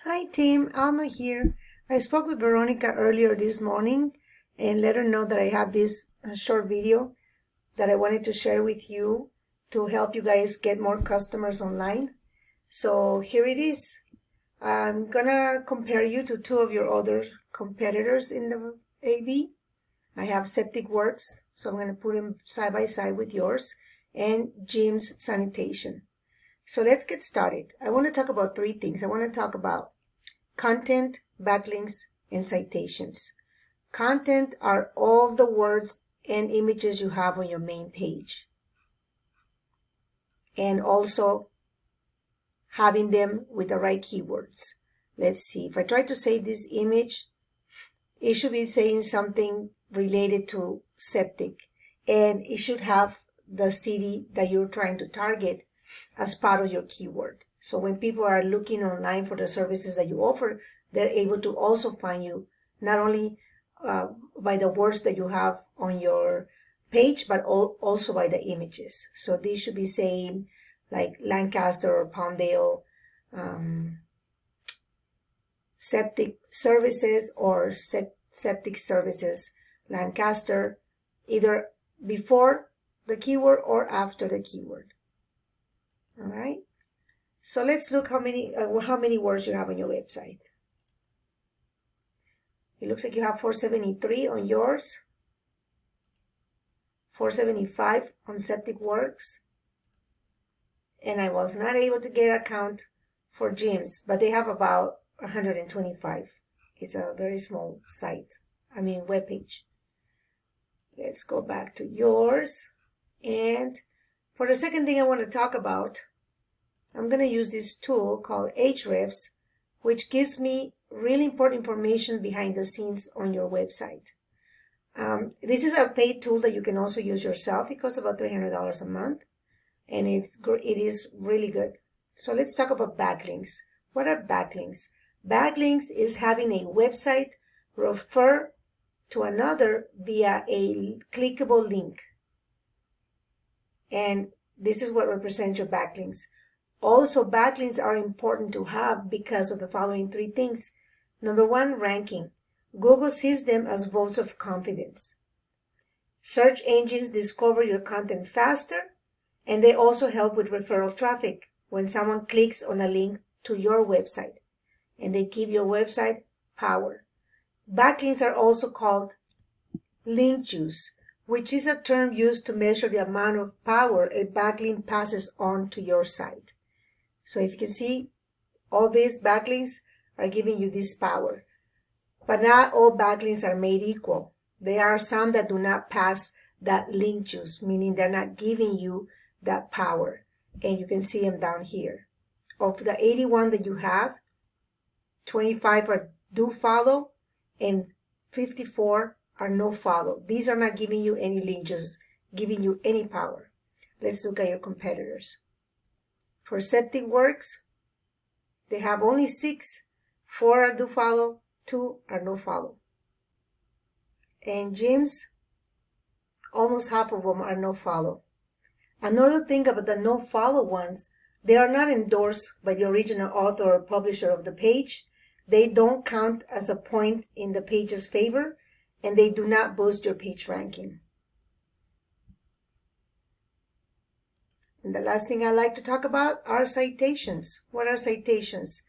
Hi team, Alma here. I spoke with Veronica earlier this morning and let her know that I have this short video that I wanted to share with you to help you guys get more customers online. So here it is. I'm gonna compare you to two of your other competitors in the AV. I have Septic Works, so I'm gonna put them side by side with yours, and Jim's Sanitation. So let's get started. I want to talk about three things. I want to talk about content, backlinks, and citations. Content are all the words and images you have on your main page. And also having them with the right keywords. Let's see. If I try to save this image, it should be saying something related to septic. And it should have the city that you're trying to target as part of your keyword. So when people are looking online for the services that you offer, they're able to also find you not only by the words that you have on your page, but also by the images. So these should be saying like Lancaster or Palmdale, septic services or septic services Lancaster, either before the keyword or after the keyword. All right. So let's look how many words you have on your website. It looks like you have 473 on yours, 475 on Septic Works, and I was not able to get a count for Jim's, but they have about 125. It's a very small site, webpage. Let's go back to yours, and for the second thing I want to talk about, I'm going to use this tool called Ahrefs, which gives me really important information behind the scenes on your website. This is a paid tool that you can also use yourself. It costs about $300 a month, and it is really good. So let's talk about backlinks. What are backlinks? Backlinks is having a website refer to another via a clickable link. And this is what represents your backlinks. Also, backlinks are important to have because of the following three things. Number one, ranking. Google sees them as votes of confidence. Search engines discover your content faster, and they also help with referral traffic when someone clicks on a link to your website, and they give your website power. Backlinks are also called link juice, which is a term used to measure the amount of power a backlink passes on to your site. So if you can see, all these backlinks are giving you this power. But not all backlinks are made equal. There are some that do not pass that link juice, meaning they're not giving you that power. And you can see them down here. Of the 81 that you have, 25 are do follow and 54 are no follow. These are not giving you any link juice, giving you any power. Let's look at your competitors. For Septic Works, they have only 6. 4 are do follow, 2 are no follow. And Jim's, almost half of them are no follow. Another thing about the no follow ones, they are not endorsed by the original author or publisher of the page. They don't count as a point in the page's favor, and they do not boost your page ranking. And the last thing I like to talk about are citations. What are citations?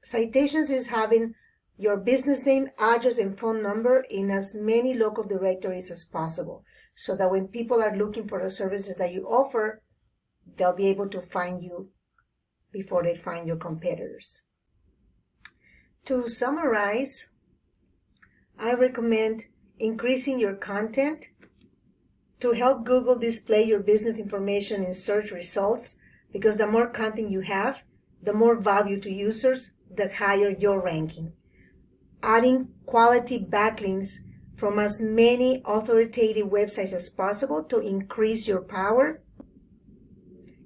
Citations is having your business name, address, and phone number in as many local directories as possible, so that when people are looking for the services that you offer, they'll be able to find you before they find your competitors. To summarize, I recommend increasing your content to help Google display your business information in search results, because the more content you have, the more value to users, the higher your ranking. Adding quality backlinks from as many authoritative websites as possible to increase your power,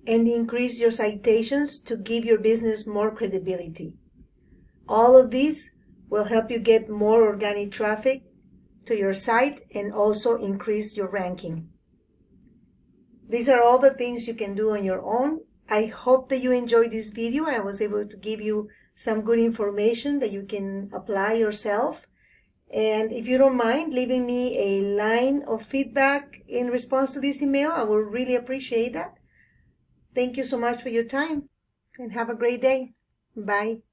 and increase your citations to give your business more credibility. All of these will help you get more organic traffic to your site and also increase your ranking. These are all the things you can do on your own. I hope that you enjoyed this video. I was able to give you some good information that you can apply yourself. And if you don't mind leaving me a line of feedback in response to this email, I will really appreciate that. Thank you so much for your time and have a great day. Bye.